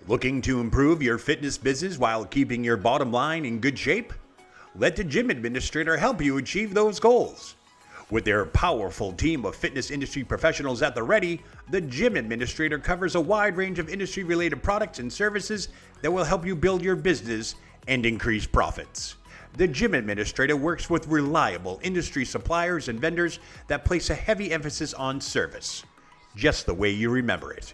Looking to improve your fitness business while keeping your bottom line in good shape? Let the Gym Administrator help you achieve those goals. With their powerful team of fitness industry professionals at the ready, the Gym Administrator covers a wide range of industry-related products and services that will help you build your business and increase profits. The Gym Administrator works with reliable industry suppliers and vendors that place a heavy emphasis on service, just the way you remember it.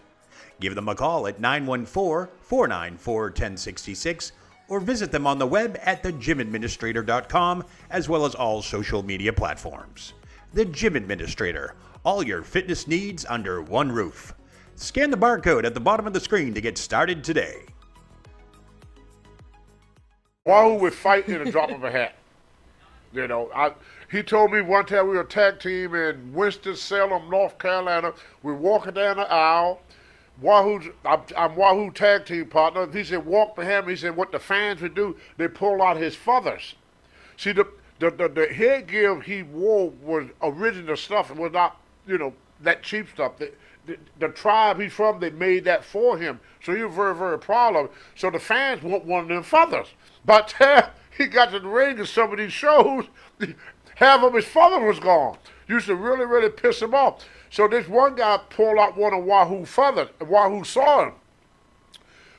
Give them a call at 914-494-1066 or visit them on the web at thegymadministrator.com as well as all social media platforms. The Gym Administrator, all your fitness needs under one roof. Scan the barcode at the bottom of the screen to get started today. Wahoo would fight in a drop of a hat. You know, he told me one time we were a tag team in Winston-Salem, North Carolina. We're walking down the aisle. I'm Wahoo tag team partner. He said, walk behind me. He said, what the fans would do, they pull out his feathers. See, the headgear he wore was original stuff. It was not, that cheap stuff. The tribe he's from, they made that for him. So he was very, very proud of it. So the fans want one of them feathers. But he got to the ring in some of these shows, half of his feather was gone. Used to really, really piss him off. So this one guy pulled out one of Wahoo feathers, and Wahoo saw him.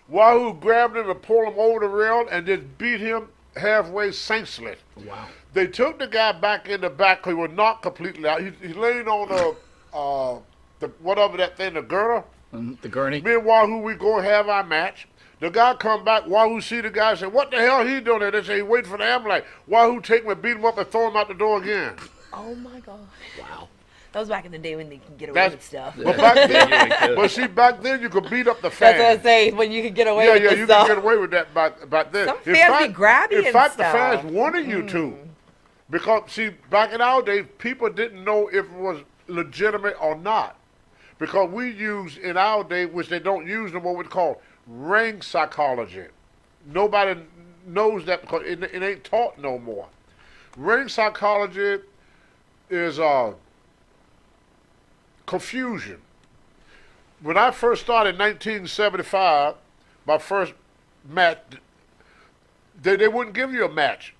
Wahoo grabbed him and pulled him over the rail and just beat him halfway senseless. Wow. They took the guy back in the back because he was not completely out. He's laying on the whatever that thing, the girdle. The gurney. Me and Wahoo, we go have our match. The guy come back, Wahoo see the guy and say, what the hell he doing there? They say he waiting for the ambulance. Wahoo take him and beat him up and throw him out the door again. Oh my God. Wow. That was back in the day when they could get away with stuff. But back then, back then you could beat up the fans. That's what I say, when you could get away with you stuff. could get away with that back then. Some fans be grabby in and fact, stuff. the fans wanted you to. Because, see, back in our day, people didn't know if it was legitimate or not. Because we use, in our day, which they don't use no more, what we call ring psychology. Nobody knows that because it ain't taught no more. Ring psychology is confusion. When I first started in 1975, my first match, they wouldn't give you a match.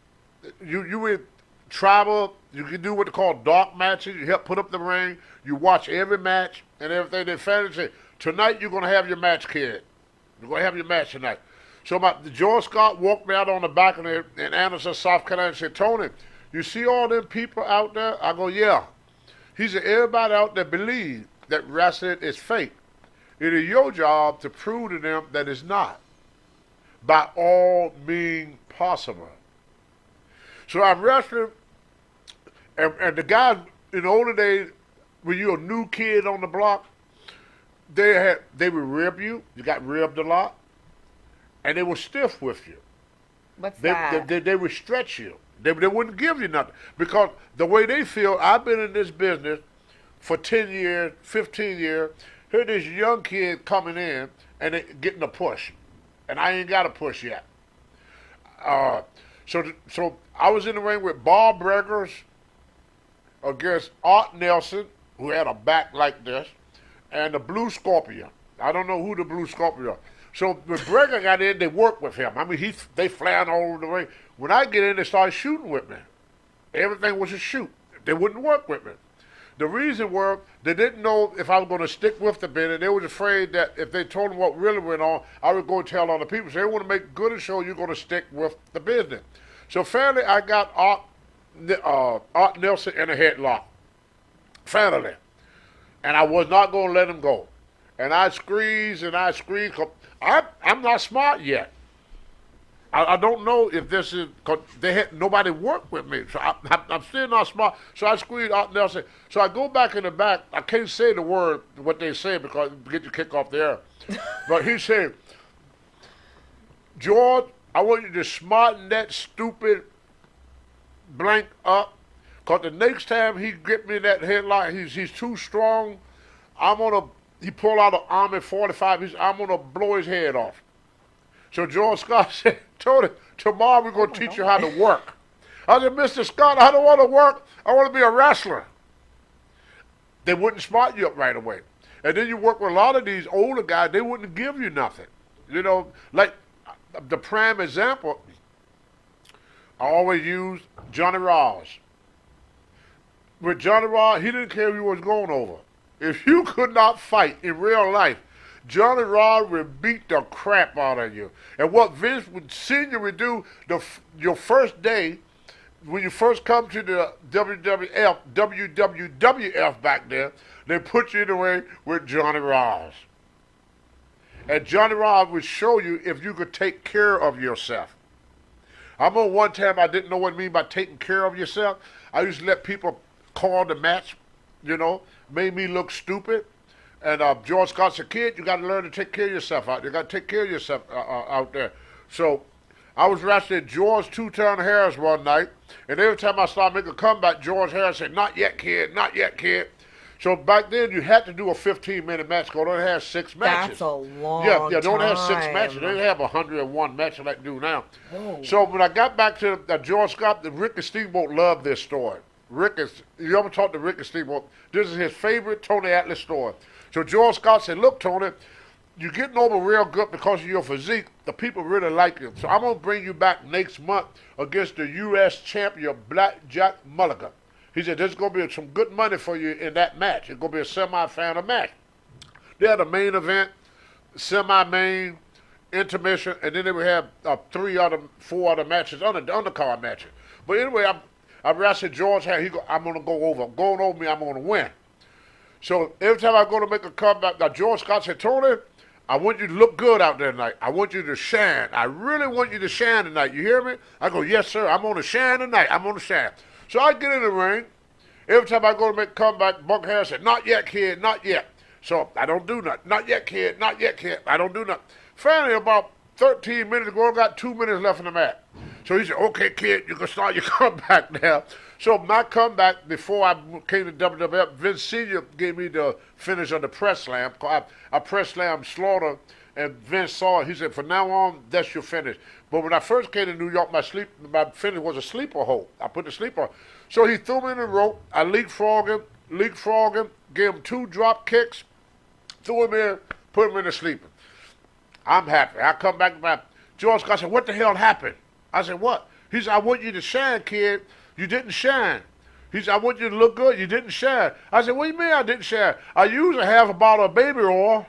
You would travel, you could do what they call dark matches, you help put up the ring, you watch every match and everything. They finally say, tonight you're going to have your match, kid. You're going to have your match tonight. So George Scott walked me out on the back in Anderson, South Carolina and said, Tony, you see all them people out there? I go, yeah. He said, everybody out there believes that wrestling is fake. It is your job to prove to them that it's not. By all means possible. So I'm wrestling, and the guys in the older days, when you're a new kid on the block, they would rib you. You got ribbed a lot. And they were stiff with you. What's that? They would stretch you. They wouldn't give you nothing. Because the way they feel, I've been in this business for 10 years, 15 years. Here this young kid coming in and they getting a push. And I ain't got a push yet. So I was in the ring with Bob Breggers against Art Nelson, who had a back like this, and the Blue Scorpion. I don't know who the Blue Scorpion is. So when Breger got in, they worked with him. I mean, they flying all over the ring. When I get in, they started shooting with me. Everything was a shoot. They wouldn't work with me. The reason was they didn't know if I was going to stick with the bid, and they was afraid that if they told them what really went on, I would go and tell other people. So they want to make good and show you're going to stick with the business. So finally, I got Art Nelson in a headlock. Finally. And I was not going to let him go. And I squeezed and I squeezed. I'm not smart yet. I don't know if this is, cause they had nobody work with me, so I'm still not smart. So I squeezed out Nelson. So I go back in the back. I can't say the word what they say because it get you kicked off the air. But he said, George, I want you to smarten that stupid blank up, cause the next time he get me in that headlock, he's too strong. He pulled out an Army 45. I'm gonna blow his head off. So George Scott said, Tony, tomorrow we're going to teach you how to work. I said, Mr. Scott, I don't want to work. I want to be a wrestler. They wouldn't smart you up right away. And then you work with a lot of these older guys, they wouldn't give you nothing. You know, like the prime example, I always use Johnny Rodz. With Johnny Rodz, he didn't care if you was going over. If you could not fight in real life, Johnny Rodz would beat the crap out of you. And what Vince Senior would do your first day, when you first come to the WWF back there, they put you in the ring with Johnny Rodz. And Johnny Rodz would show you if you could take care of yourself. I remember one time I didn't know what it mean by taking care of yourself. I used to let people call the match, you know, made me look stupid. And George Scott said, kid, you got to learn to take care of yourself out there. You got to take care of yourself out there. So I was wrestling George Two-Ton Harris one night, and every time I started making a comeback, George Harris said, not yet, kid, not yet, kid. So back then, you had to do a 15-minute match because they only had 6 matches. That's a long time. Yeah, they only had 6 matches. They didn't have 101 matches like they do now. Whoa. So when I got back to George Scott, Ricky Steamboat loved this story. You ever talk to Ricky Steamboat? This is his favorite Tony Atlas story. So George Scott said, look, Tony, you're getting over real good because of your physique. The people really like you. So I'm going to bring you back next month against the U.S. champion, Black Jack Mulligan. He said, there's going to be some good money for you in that match. It's going to be a semi-final match. They had a main event, semi-main, intermission, and then they would have 4 other matches, undercard matches. But anyway, I wrestled George Harris. I'm going to go over. Going over me, I'm going to win. So every time I go to make a comeback, now George Scott said, Tony, I want you to look good out there tonight. I want you to shine. I really want you to shine tonight. You hear me? I go, yes, sir. I'm going to shine tonight. I'm going to shine. So I get in the ring. Every time I go to make a comeback, Buck Harris said, not yet, kid, not yet. So I don't do nothing. Not yet, kid, not yet, kid. I don't do nothing. Finally, about 13 minutes ago, I got 2 minutes left in the match. So he said, okay, kid, you can start your comeback now. So my comeback, before I came to WWF, Vince Senior gave me the finish of the press slam. I press slammed Slaughter, and Vince saw it. He said, from now on, that's your finish. But when I first came to New York, my finish was a sleeper hold. I put the sleeper. So he threw me in the rope. I leapfrogged him, gave him 2 drop kicks, threw him in, put him in the sleeper. I'm happy. I come back to my George Scott said, what the hell happened? I said, what? He said, I want you to shine, kid. You didn't shine. He said, I want you to look good. You didn't shine. I said, what do you mean I didn't shine? I used a half a bottle of baby oil.